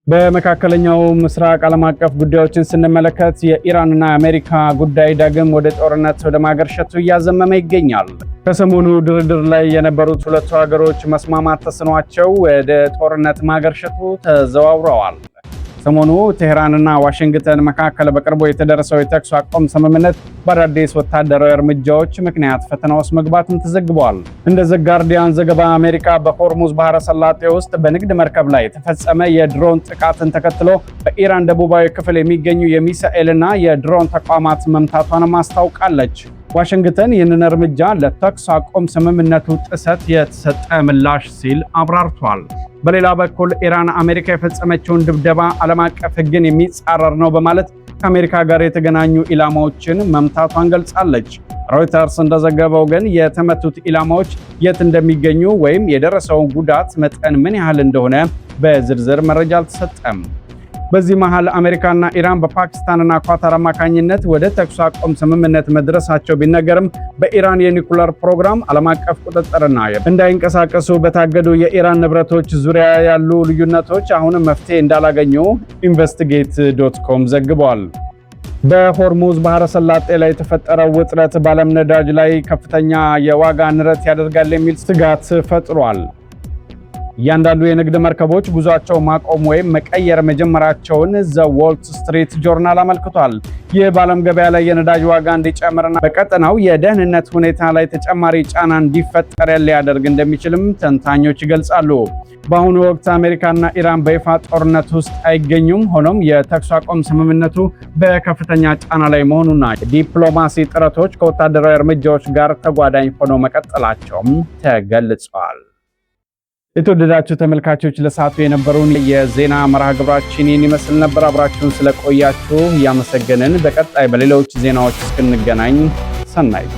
በመካከለኛው ምስራቅ ዓለም አቀፍ ጉዳዮችን ስንመለከት የኢራንና የአሜሪካ ጉዳይ ዳግም ወደ ጦርነት ወደ ማገርሸቱ እያዘመመ ይገኛል። ከሰሞኑ ድርድር ላይ የነበሩት ሁለቱ ሀገሮች መስማማት ተስኗቸው ወደ ጦርነት ማገርሸቱ ተዘዋውረዋል። ሰሞኑ ቴህራንና ዋሽንግተን መካከል በቅርቡ የተደረሰው የተኩስ አቁም ስምምነት በአዳዲስ ወታደራዊ እርምጃዎች ምክንያት ፈተና ውስጥ መግባቱም ተዘግቧል። እንደ ዘ ጋርዲያን ዘገባ አሜሪካ በሆርሙዝ ባህረ ሰላጤ ውስጥ በንግድ መርከብ ላይ የተፈጸመ የድሮን ጥቃትን ተከትሎ በኢራን ደቡባዊ ክፍል የሚገኙ የሚሳኤልና የድሮን ተቋማት መምታቷንም አስታውቃለች። ዋሽንግተን ይህንን እርምጃ ለተኩስ አቁም ስምምነቱ ጥሰት የተሰጠ ምላሽ ሲል አብራርቷል። በሌላ በኩል ኢራን አሜሪካ የፈጸመችውን ድብደባ ዓለም አቀፍ ሕግን የሚጻረር ነው በማለት ከአሜሪካ ጋር የተገናኙ ኢላማዎችን መምታቷን ገልጻለች። ሮይተርስ እንደዘገበው ግን የተመቱት ኢላማዎች የት እንደሚገኙ ወይም የደረሰውን ጉዳት መጠን ምን ያህል እንደሆነ በዝርዝር መረጃ አልተሰጠም። በዚህ መሃል አሜሪካና ኢራን በፓኪስታንና ኳታር አማካኝነት ወደ ተኩስ አቁም ስምምነት መድረሳቸው ቢነገርም በኢራን የኒኩለር ፕሮግራም ዓለም አቀፍ ቁጥጥርና እንዳይንቀሳቀሱ በታገዱ የኢራን ንብረቶች ዙሪያ ያሉ ልዩነቶች አሁንም መፍትሄ እንዳላገኙ ኢንቨስቲጌት.com ዘግቧል። በሆርሙዝ ባህረ ሰላጤ ላይ የተፈጠረው ውጥረት በዓለም ነዳጅ ላይ ከፍተኛ የዋጋ ንረት ያደርጋል የሚል ስጋት ፈጥሯል። እያንዳንዱ የንግድ መርከቦች ጉዟቸው ማቆም ወይም መቀየር መጀመራቸውን ዘ ዎል ስትሪት ጆርናል አመልክቷል። ይህ በዓለም ገበያ ላይ የነዳጅ ዋጋ እንዲጨምርና በቀጠናው የደህንነት ሁኔታ ላይ ተጨማሪ ጫና እንዲፈጠር ሊያደርግ እንደሚችልም ተንታኞች ይገልጻሉ። በአሁኑ ወቅት አሜሪካና ኢራን በይፋ ጦርነት ውስጥ አይገኙም። ሆኖም የተኩስ አቁም ስምምነቱ በከፍተኛ ጫና ላይ መሆኑና ዲፕሎማሲ ጥረቶች ከወታደራዊ እርምጃዎች ጋር ተጓዳኝ ሆነው መቀጠላቸውም ተገልጿል። የተወደዳችሁ ተመልካቾች ለሰዓቱ የነበሩን የዜና መርሃ ግብራችን ይህን ይመስል ነበር። አብራችሁን ስለቆያችሁ እያመሰገንን በቀጣይ በሌሎች ዜናዎች እስክንገናኝ ሰናይ